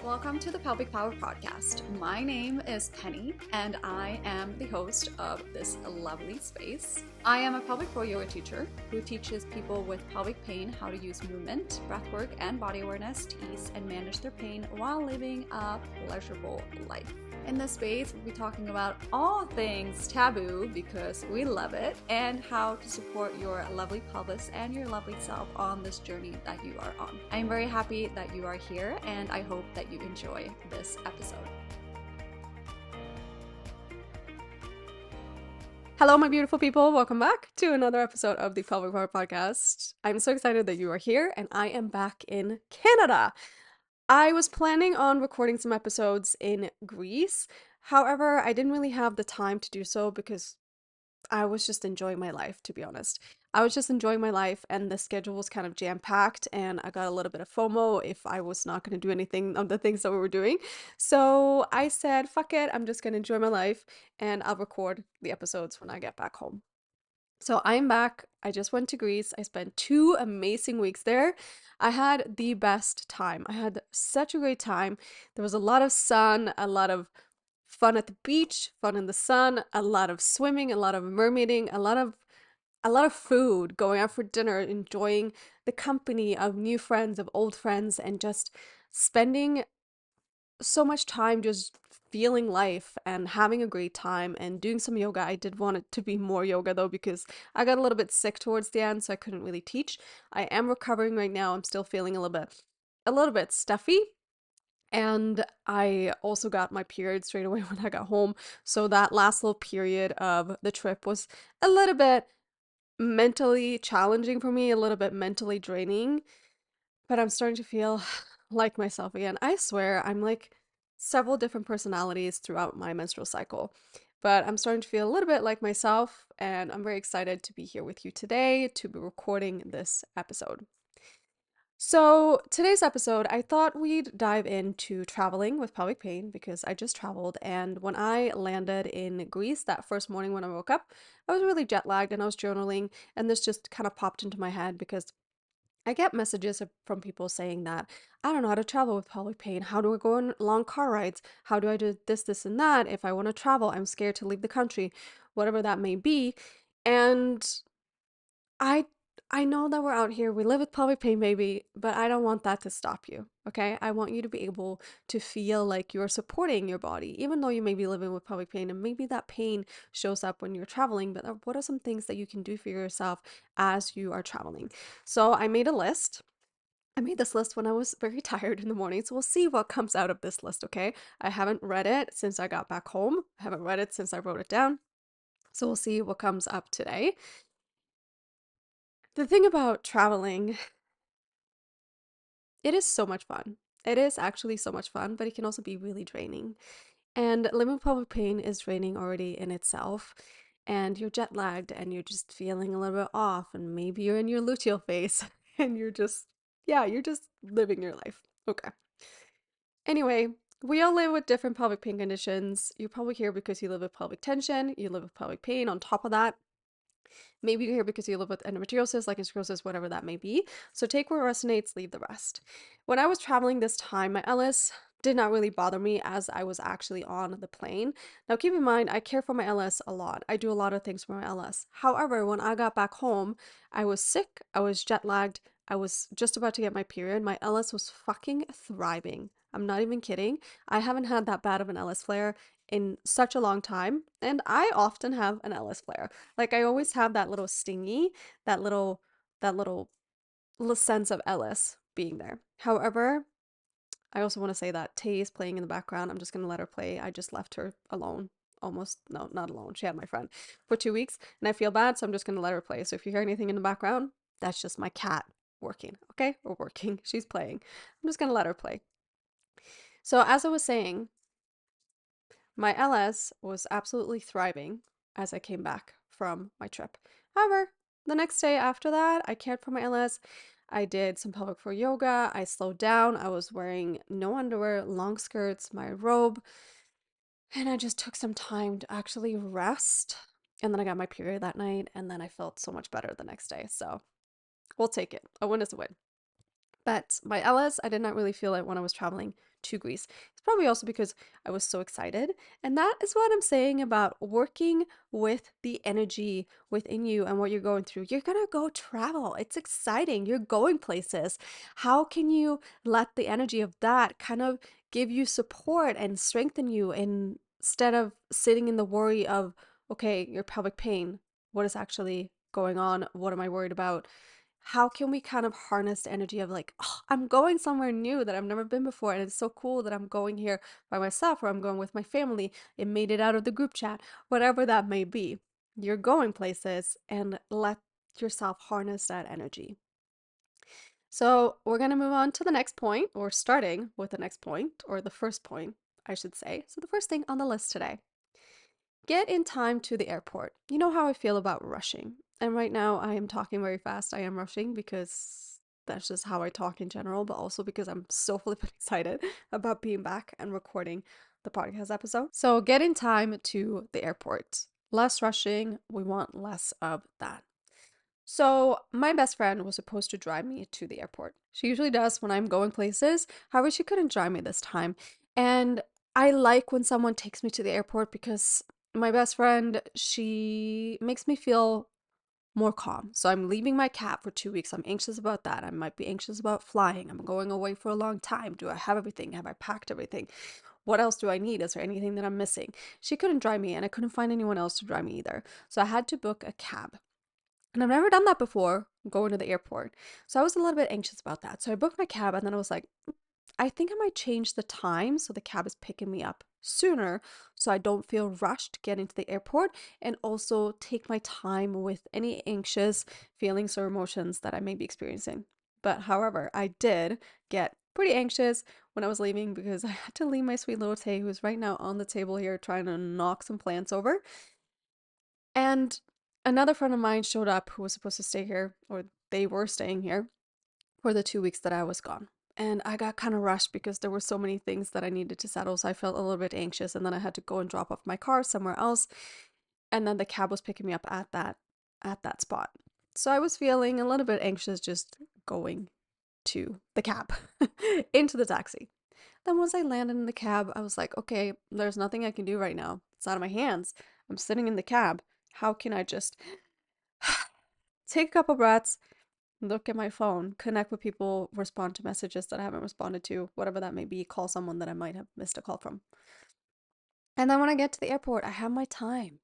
welcome to the Pelvic Power Podcast. My name is Penny, and I am the host of this lovely space. I am a pelvic floor yoga teacher who teaches people with pelvic pain how to use movement, breathwork, and body awareness to ease and manage their pain while living a pleasurable life. In this space, we'll be talking about all things taboo because we love it, and how to support your lovely pelvis and your lovely self on this journey that you are on. I am very happy that you are here, and I hope that you enjoy this episode. Hello, my beautiful people. Welcome back to another episode of the Pelvic Power Podcast. I'm so excited that you are here, and I am back in Canada. I was planning on recording some episodes in Greece. However, I didn't really have the time to do so because I was just enjoying my life, to be honest. I was just enjoying my life, and the schedule was kind of jam-packed, and I got a little bit of FOMO if I was not going to do anything of the things that we were doing. So I said, fuck it, I'm just going to enjoy my life, and I'll record the episodes when I get back home. So I'm back. I just went to Greece. I spent 2 amazing weeks there. I had the best time. I had such a great time. There was a lot of sun, a lot of fun at the beach, fun in the sun, a lot of swimming, a lot of mermaiding, a lot of food, going out for dinner, enjoying the company of new friends, of old friends, and just spending so much time just feeling life and having a great time and doing some yoga. I did want it to be more yoga though, because I got a little bit sick towards the end, so I couldn't really teach. I am recovering right now. I'm still feeling a little bit stuffy. And I also got my period straight away when I got home. So that last little period of the trip was a little bit mentally challenging for me, a little bit mentally draining. But I'm starting to feel like myself again. I swear, I'm like several different personalities throughout my menstrual cycle. But I'm starting to feel a little bit like myself, and I'm very excited to be here with you today to be recording this episode. So, today's episode, I thought we'd dive into traveling with pelvic pain because I just traveled. And when I landed in Greece that first morning when I woke up, I was really jet lagged and I was journaling. And this just kind of popped into my head because I get messages from people saying that I don't know how to travel with pelvic pain. How do I go on long car rides? How do I do this, and that? If I want to travel, I'm scared to leave the country, whatever that may be. And I I know that we're out here, we live with pelvic pain, baby, but I don't want that to stop you, okay? I want you to be able to feel like you're supporting your body, even though you may be living with pelvic pain, and maybe that pain shows up when you're traveling, but what are some things that you can do for yourself as you are traveling? So I made a list. I made this list when I was very tired in the morning, so we'll see what comes out of this list, okay? I haven't read it since I got back home. I haven't read it since I wrote it down. So we'll see what comes up today. The thing about traveling, it is so much fun. It is actually so much fun, but it can also be really draining. And living with pelvic pain is draining already in itself. And you're jet lagged and you're just feeling a little bit off, and maybe you're in your luteal phase and you're just living your life. Okay. Anyway, we all live with different pelvic pain conditions. You're probably here because you live with pelvic tension, you live with pelvic pain on top of that. Maybe you're here because you live with endometriosis, sclerosis, whatever that may be. So take what resonates, leave the rest. When I was traveling this time, my LS did not really bother me as I was actually on the plane. Now, keep in mind, I care for my LS a lot. I do a lot of things for my LS. However, when I got back home, I was sick, I was jet lagged, I was just about to get my period. My LS was fucking thriving. I'm not even kidding. I haven't had that bad of an LS flare in such a long time, and I often have an LS flare. Like, I always have that little stingy, that little that little sense of LS being there. However, I also want to say that Tay is playing in the background. I'm just gonna let her play. I just left her alone. Almost, no, not alone. She had my friend for 2 weeks, and I feel bad, so I'm just gonna let her play. So if you hear anything in the background, that's just my cat working, okay? Or working. She's playing. I'm just gonna let her play. So as I was saying, my LS was absolutely thriving as I came back from my trip. However, the next day after that, I cared for my LS. I did some pelvic floor yoga. I slowed down. I was wearing no underwear, long skirts, my robe, and I just took some time to actually rest. And then I got my period that night, and then I felt so much better the next day. So we'll take it. A win is a win. But my LS, I did not really feel it when I was traveling to Greece. It's probably also because I was so excited. And that is what I'm saying about working with the energy within you and what you're going through. You're going to go travel. It's exciting. You're going places. How can you let the energy of that kind of give you support and strengthen you instead of sitting in the worry of, okay, your pelvic pain, what is actually going on? What am I worried about? How can we kind of harness the energy of like, oh, I'm going somewhere new that I've never been before, and it's so cool that I'm going here by myself or I'm going with my family. It made it out of the group chat, whatever that may be. You're going places and let yourself harness that energy. So we're going to move on to the next point, or starting with the next point, or the first point, I should say. So the first thing on the list today, get in time to the airport. You know how I feel about rushing. And right now I am talking very fast. I am rushing because that's just how I talk in general, but also because I'm so flippin' excited about being back and recording the podcast episode. So get in time to the airport. Less rushing. We want less of that. So my best friend was supposed to drive me to the airport. She usually does when I'm going places. However, she couldn't drive me this time. And I like when someone takes me to the airport because my best friend, she makes me feel more calm. So I'm leaving my cat for 2 weeks. I'm anxious about that. I might be anxious about flying. I'm going away for a long time. Do I have everything? Have I packed everything? What else do I need? Is there anything that I'm missing? She couldn't drive me and I couldn't find anyone else to drive me either. So I had to book a cab. And I've never done that before, going to the airport. So I was a little bit anxious about that. So I booked my cab and then I was like, I think I might change the time so the cab is picking me up sooner so I don't feel rushed getting to the airport and also take my time with any anxious feelings or emotions that I may be experiencing. But however, I did get pretty anxious when I was leaving because I had to leave my sweet little Tay, who's right now on the table here trying to knock some plants over. And another friend of mine showed up who was supposed to stay here, or they were staying here for the 2 weeks that I was gone. And I got kind of rushed because there were so many things that I needed to settle. So I felt a little bit anxious. And then I had to go and drop off my car somewhere else. And then the cab was picking me up at that spot. So I was feeling a little bit anxious just going to the cab, into the taxi. Then once I landed in the cab, I was like, okay, there's nothing I can do right now. It's out of my hands. I'm sitting in the cab. How can I just take a couple breaths, look at my phone, connect with people, respond to messages that I haven't responded to, whatever that may be, call someone that I might have missed a call from. And then when I get to the airport, I have my time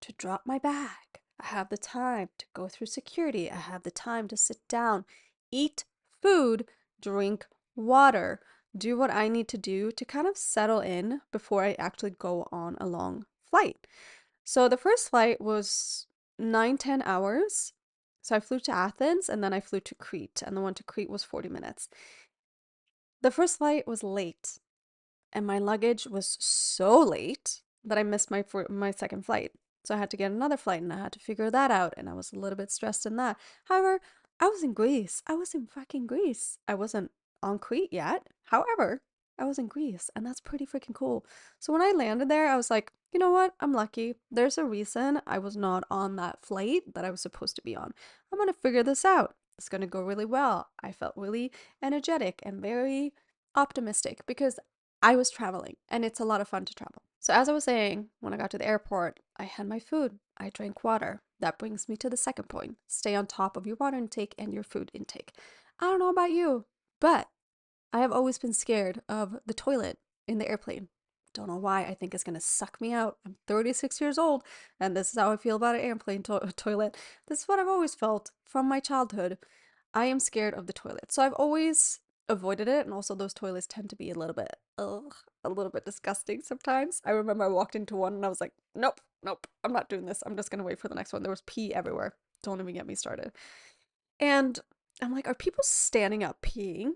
to drop my bag. I have the time to go through security. I have the time to sit down, eat food, drink water, do what I need to do to kind of settle in before I actually go on a long flight. So the first flight was 9-10 hours. So I flew to Athens and then I flew to Crete, and the one to Crete was 40 minutes. The first flight was late, and my luggage was so late that I missed my second flight. So I had to get another flight and I had to figure that out, and I was a little bit stressed in that. However, I was in Greece. I was in fucking Greece. I wasn't on Crete yet. However, I was in Greece, and that's pretty freaking cool. So when I landed there, I was like, you know what? I'm lucky. There's a reason I was not on that flight that I was supposed to be on. I'm gonna figure this out. It's gonna go really well. I felt really energetic and very optimistic because I was traveling and it's a lot of fun to travel. So, as I was saying, when I got to the airport, I had my food, I drank water. That brings me to the second point, stay on top of your water intake and your food intake. I don't know about you, but I have always been scared of the toilet in the airplane. Don't know why. I think it's going to suck me out. I'm 36 years old, and this is how I feel about an airplane toilet. This is what I've always felt from my childhood. I am scared of the toilet. So I've always avoided it, and also those toilets tend to be a little bit a little bit disgusting sometimes. I remember I walked into one and I was like, nope, nope, I'm not doing this. I'm just gonna wait for the next one. There was pee everywhere. Don't even get me started. And I'm like, are people standing up peeing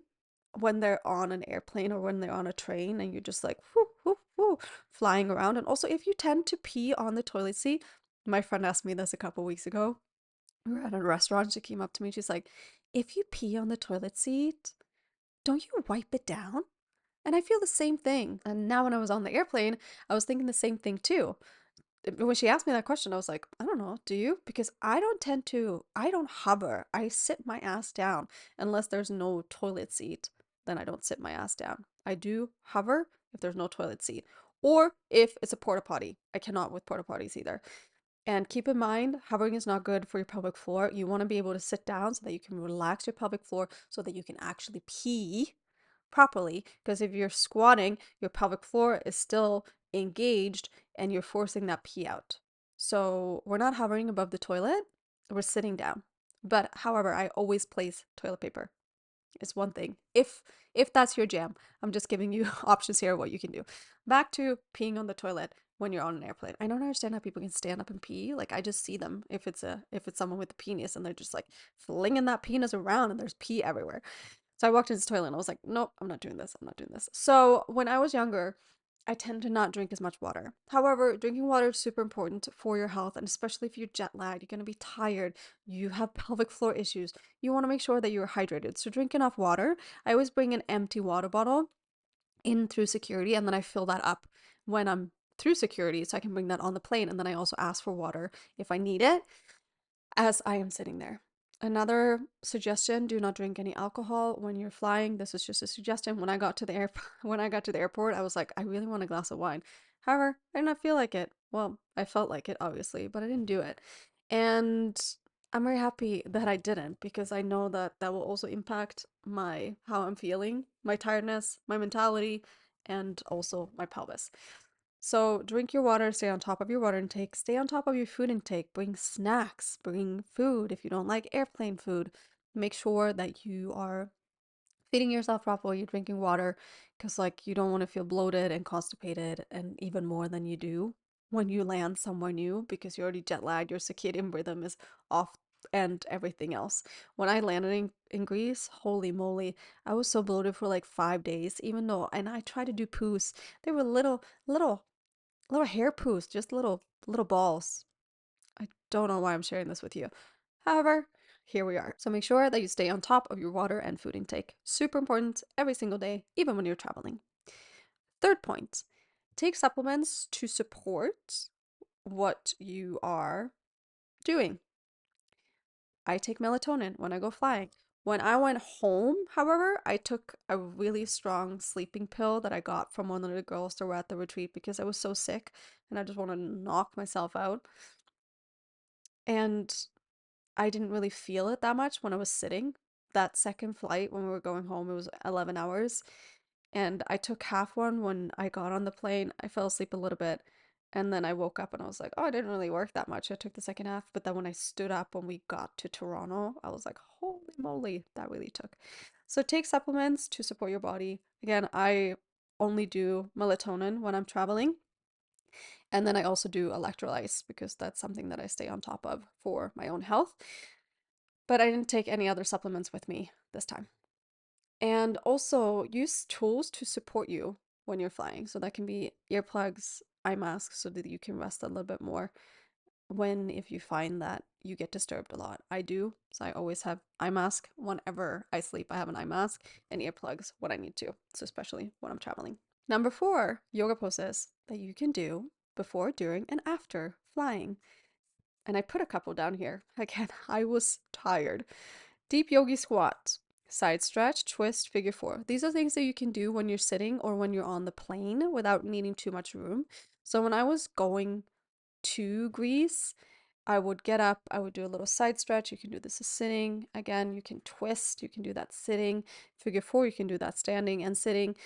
when they're on an airplane or when they're on a train and you're just like whoo, whoo, whoo, flying around? And also, if you tend to pee on the toilet seat, my friend asked me this a couple weeks ago. We were at a restaurant. She came up to me. She's like, if you pee on the toilet seat, don't you wipe it down? And I feel the same thing. And now when I was on the airplane, I was thinking the same thing too. when she asked me that question, I was like, I don't know, do you? Because I don't hover. I sit my ass down unless there's no toilet seat. Then I don't sit my ass down. I do hover if there's no toilet seat or if it's a porta potty. I cannot with porta potties either. And keep in mind, hovering is not good for your pelvic floor. You want to be able to sit down so that you can relax your pelvic floor so that you can actually pee properly. Because if you're squatting, your pelvic floor is still engaged and you're forcing that pee out. So we're not hovering above the toilet, we're sitting down. But however, I always place toilet paper. It's one thing. If that's your jam, I'm just giving you options here of what you can do. Back to peeing on the toilet when you're on an airplane. I don't understand how people can stand up and pee. Like I just see them if it's someone with a penis and they're just like flinging that penis around and there's pee everywhere. So I walked into the toilet and I was like, nope, I'm not doing this. I'm not doing this. So when I was younger, I tend to not drink as much water. However, drinking water is super important for your health, and especially if you're jet lagged, you're going to be tired, you have pelvic floor issues. You want to make sure that you're hydrated. So drink enough water. I always bring an empty water bottle in through security, and then I fill that up when I'm through security so I can bring that on the plane. And then I also ask for water if I need it as I am sitting there. Another suggestion, do not drink any alcohol when you're flying. This is just a suggestion. When I got to the airport, I was like, I really want a glass of wine. However, I did not feel like it. Well, I felt like it obviously, but I didn't do it. And I'm very happy that I didn't because I know that that will also impact my how I'm feeling, my tiredness, my mentality, and also my pelvis. So drink your water, stay on top of your water intake, stay on top of your food intake, bring snacks, bring food if you don't like airplane food. Make sure that you are feeding yourself properly, you're drinking water, because like you don't want to feel bloated and constipated and even more than you do when you land somewhere new because you're already jet lagged, your circadian rhythm is off and everything else. When I landed in Greece, holy moly, I was so bloated for like 5 days, even though, and I tried to do poos. They were little hair poos, just little balls. I don't know why I'm sharing this with you. However, here we are. So make sure that you stay on top of your water and food intake. Super important every single day, even when you're traveling. Third point, take supplements to support what you are doing. I take melatonin when I go flying. When I went home, however, I took a really strong sleeping pill that I got from one of the girls that were at the retreat because I was so sick and I just want to knock myself out. And I didn't really feel it that much when I was sitting. That second flight when we were going home, it was 11 hours. And I took half one when I got on the plane. I fell asleep a little bit. And then I woke up and I was like, oh, it didn't really work that much. I took the second half. But then when I stood up when we got to Toronto, I was like, holy moly, that really took. So take supplements to support your body. Again, I only do melatonin when I'm traveling. And then I also do electrolytes because that's something that I stay on top of for my own health. But I didn't take any other supplements with me this time. And also use tools to support you when you're flying. So that can be earplugs, eye masks, so that you can rest a little bit more when if you find that you get disturbed a lot. I do. So I always have eye mask whenever I sleep. I have an eye mask and earplugs when I need to. So especially when I'm traveling. Number 4, yoga poses that you can do before, during, and after flying. And I put a couple down here. Again, I was tired. Deep yogi squat, side stretch, twist, figure 4. These are things that you can do when you're sitting or when you're on the plane without needing too much room. So when I was going to Greece, I would get up, I would do a little side stretch. You can do this as sitting. Again, you can twist, you can do that sitting. Figure 4, you can do that standing and sitting.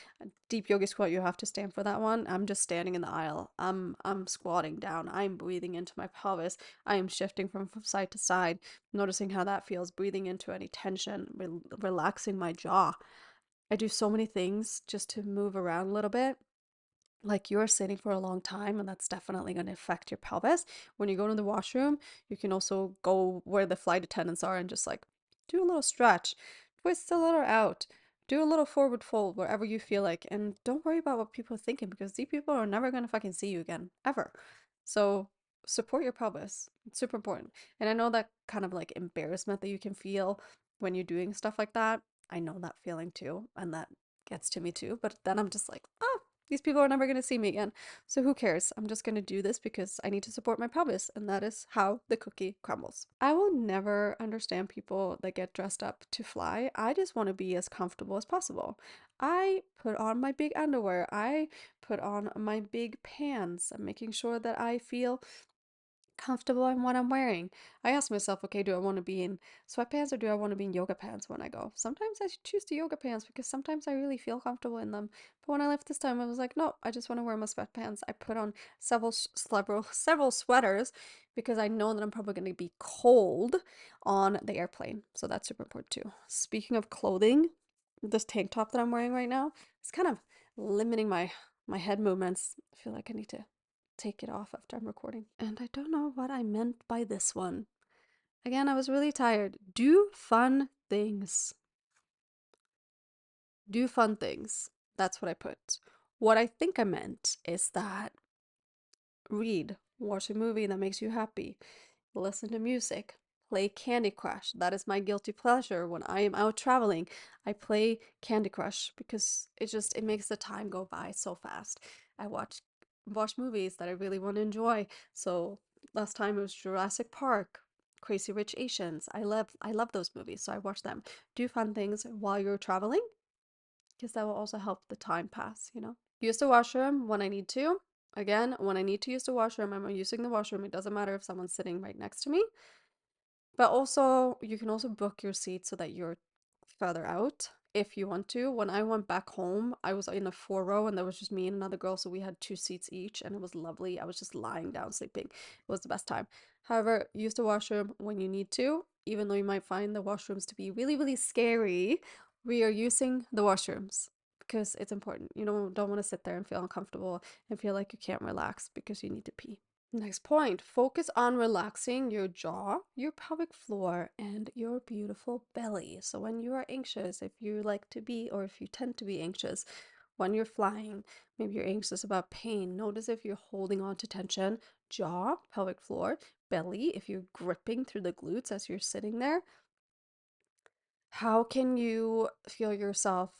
Deep yoga squat, you have to stand for that one. I'm just standing in the aisle. I'm squatting down. I'm breathing into my pelvis. I am shifting from side to side, noticing how that feels, breathing into any tension, relaxing my jaw. I do so many things just to move around a little bit, like you're sitting for a long time, and that's definitely going to affect your pelvis. When you go to the washroom, you can also go where the flight attendants are and just like do a little stretch, twist a little out, do a little forward fold wherever you feel like, and don't worry about what people are thinking because these people are never going to fucking see you again, ever. So support your pelvis. It's super important. And I know that kind of like embarrassment that you can feel when you're doing stuff like that. I know that feeling too, and that gets to me too, but then I'm just like, oh, these people are never going to see me again. So who cares? I'm just going to do this because I need to support my pelvis. And that is how the cookie crumbles. I will never understand people that get dressed up to fly. I just want to be as comfortable as possible. I put on my big underwear. I put on my big pants. I'm making sure that I feel comfortable in what I'm wearing. I ask myself, okay, do I want to be in sweatpants or do I want to be in yoga pants when I go? Sometimes I choose the yoga pants because sometimes I really feel comfortable in them. But when I left this time, I was like, no, I just want to wear my sweatpants. I put on several sweaters because I know that I'm probably going to be cold on the airplane. So that's super important too. Speaking of clothing, this tank top that I'm wearing right now, it's kind of limiting my head movements. I feel like I need to take it off after I'm recording. And I don't know what I meant by this one. Again, I was really tired. Do fun things. Do fun things. That's what I put. What I think I meant is that read, watch a movie that makes you happy, listen to music, play Candy Crush. That is my guilty pleasure when I am out traveling. I play Candy Crush because it makes the time go by so fast. I watch movies that I really want to enjoy. So last time it was Jurassic Park, Crazy Rich Asians. I love those movies, so I watch them. Do fun things while you're traveling because that will also help the time pass, you know? Use the washroom when I need to. Again, when I need to use the washroom, I'm using the washroom. It doesn't matter if someone's sitting right next to me. But also, you can also book your seat so that you're further out if you want to. When I went back home, I was in a 4 row and there was just me and another girl, so we had 2 seats each and it was lovely. I was just lying down sleeping. It was the best time. However, use the washroom when you need to, even though you might find the washrooms to be really, really scary. We are using the washrooms because it's important. You don't want to sit there and feel uncomfortable and feel like you can't relax because you need to pee. Next point, focus on relaxing your jaw, your pelvic floor, and your beautiful belly. So when you are anxious, if you like to be, or if you tend to be anxious when you're flying, maybe you're anxious about pain, notice if you're holding on to tension, jaw, pelvic floor, belly, if you're gripping through the glutes as you're sitting there. How can you feel yourself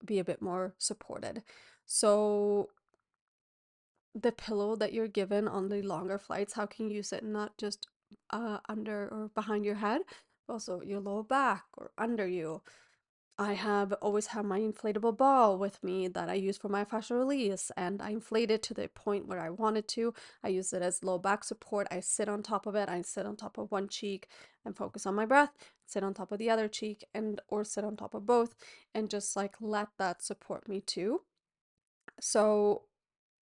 be a bit more supported? So the pillow that you're given on the longer flights, how can you use it not just under or behind your head, but also your lower back or under you. I have always had my inflatable ball with me that I use for my fascial release, and I inflate it to the point where I wanted to. I use it as low back support. I sit on top of it. I sit on top of one cheek and focus on my breath, sit on top of the other cheek, and or sit on top of both, and just like let that support me too. So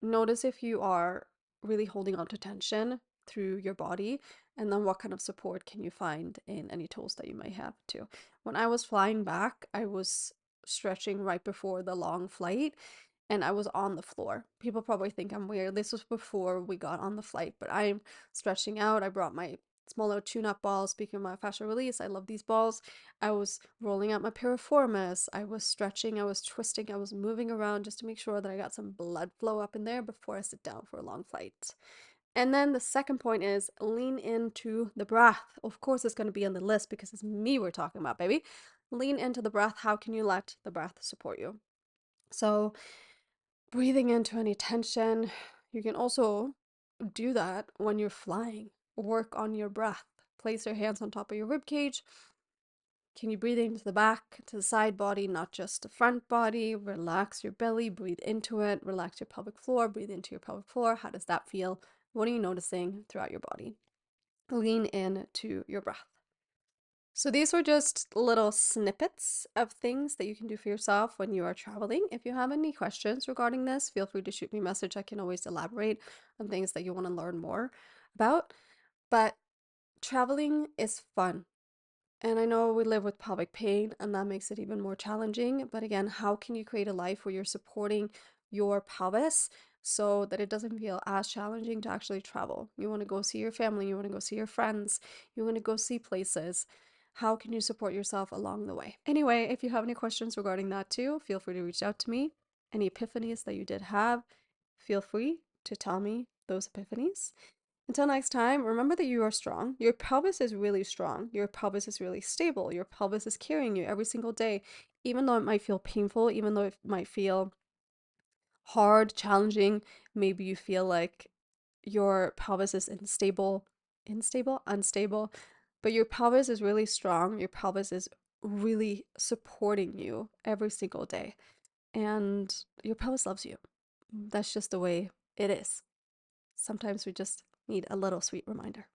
notice if you are really holding on to tension through your body, and then what kind of support can you find in any tools that you may have too. When I was flying back, I was stretching right before the long flight and I was on the floor. People probably think I'm weird. This was before we got on the flight, but I'm stretching out. I brought my smaller tune-up balls. Speaking of my fascial release, I love these balls. I was rolling out my piriformis. I was stretching, I was twisting, I was moving around just to make sure that I got some blood flow up in there before I sit down for a long flight. And then the second point is lean into the breath. Of course, it's going to be on the list because it's me we're talking about, baby. Lean into the breath. How can you let the breath support you? So, breathing into any tension. You can also do that when you're flying. Work on your breath. Place your hands on top of your rib cage. Can you breathe into the back, to the side body, not just the front body? Relax your belly, breathe into it. Relax your pelvic floor, breathe into your pelvic floor. How does that feel? What are you noticing throughout your body? Lean in to your breath. So these were just little snippets of things that you can do for yourself when you are traveling. If you have any questions regarding this, feel free to shoot me a message. I can always elaborate on things that you want to learn more about. But traveling is fun. And I know we live with pelvic pain, and that makes it even more challenging. But again, how can you create a life where you're supporting your pelvis so that it doesn't feel as challenging to actually travel? You want to go see your family, you want to go see your friends, you want to go see places. How can you support yourself along the way? Anyway, if you have any questions regarding that too, feel free to reach out to me. Any epiphanies that you did have, feel free to tell me those epiphanies. Until next time, remember that you are strong. Your pelvis is really strong. Your pelvis is really stable. Your pelvis is carrying you every single day, even though it might feel painful, even though it might feel hard, challenging. Maybe you feel like your pelvis is unstable, but your pelvis is really strong. Your pelvis is really supporting you every single day, and your pelvis loves you. That's just the way it is. Sometimes we just need a little sweet reminder.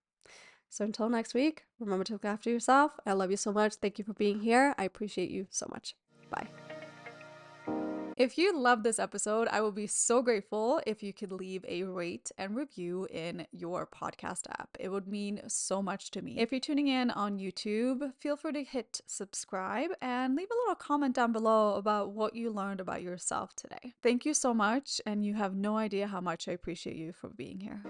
So until next week, remember to look after yourself. I love you so much. Thank you for being here. I appreciate you so much. Bye. If you love this episode, I will be so grateful if you could leave a rate and review in your podcast app. It would mean so much to me. If you're tuning in on YouTube, feel free to hit subscribe and leave a little comment down below about what you learned about yourself today. Thank you so much, and you have no idea how much I appreciate you for being here.